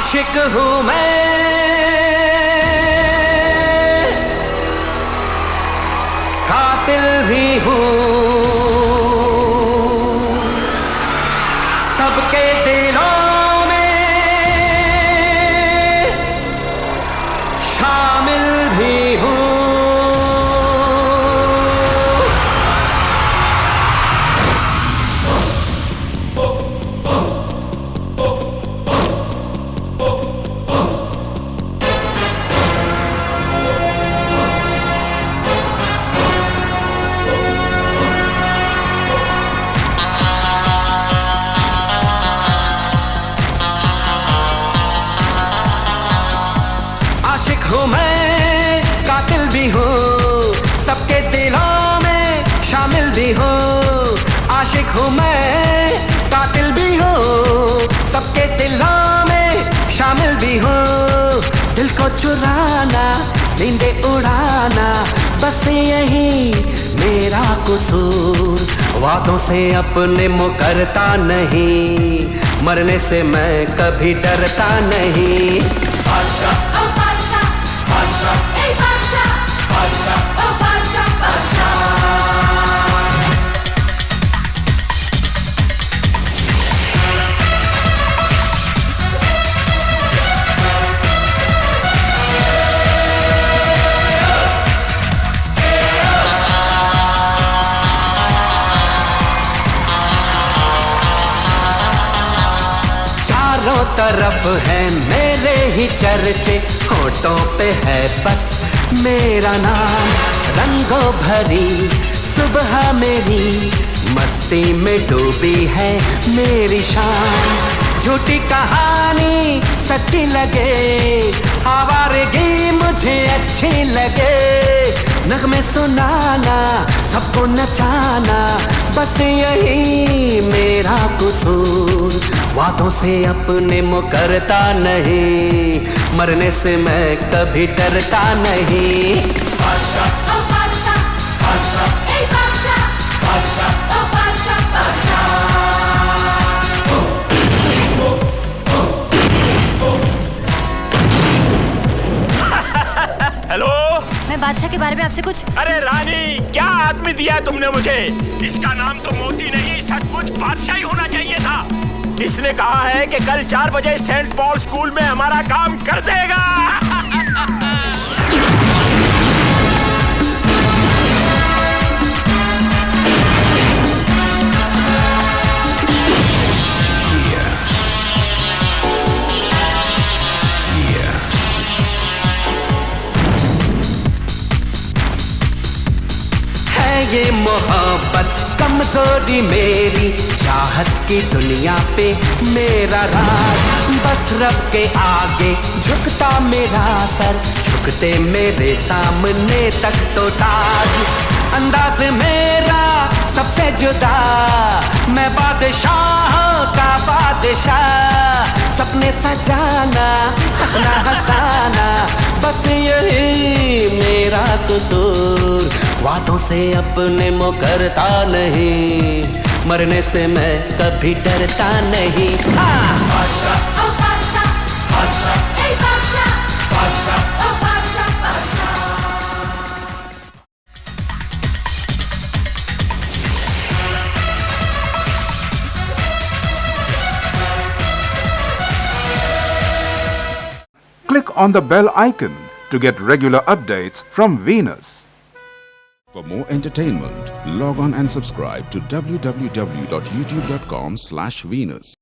आशिक हूँ मैं, कातिल भी हूँ, सबके दिलों में शामिल भी हूँ। आशिक हूँ मैं, कातिल भी हूँ, सबके दिलों में शामिल भी हूँ। आशिक हूँ मैं, कातिल भी हूँ, सबके दिलों में शामिल भी हूँ। दिल को चुराना, नींदे उड़ाना, बस यही मेरा कसूर। वादों से अपने मुकरता नहीं, मरने से मैं कभी डरता नहीं। बादशाह चारों तरफ है मेरे ही चर्चे, होठों पे है बस मेरा नाम। रंगों भरी सुबह मेरी, मस्ती में डूबी है मेरी शाम। झूठी कहानी सच्ची लगे, आवारगी मुझे अच्छी लगे। नगमे सुनाना, सबको नचाना, बस यही मेरा कसूर। वादों से अपने मुकरता नहीं, मरने से मैं कभी डरता नहीं। बादशाह बादशाह बादशाह बादशाह बादशाह बादशाह। हेलो, मैं बादशाह के बारे में आपसे कुछ। अरे रानी, क्या आदमी दिया है तुमने मुझे? इसका नाम तो मोती नहीं, सचमुच बादशाह ही होना चाहिए था। इसने कहा है कि कल 4 बजे सेंट पॉल स्कूल में हमारा काम कर देगा। ये मोहब्बत कमजोरी मेरी, चाहत की दुनिया पे मेरा राज। बस रब के आगे झुकता मेरा सर, झुकते मेरे सामने तक तो ताज। अंदाज मेरा सबसे जुदा, मैं बादशाह का बादशाह। सपने सजाना, हंसना हंसाना, बस यही मेरा कसूर। वादों से अपने मुकरता नहीं, मरने से मैं कभी डरता नहीं। बादशाह बादशाह बादशाह बादशाह बादशाह बादशाह। Click on the bell icon to get regular updates from Venus. For more entertainment, log on and subscribe to www.youtube.com/Venus.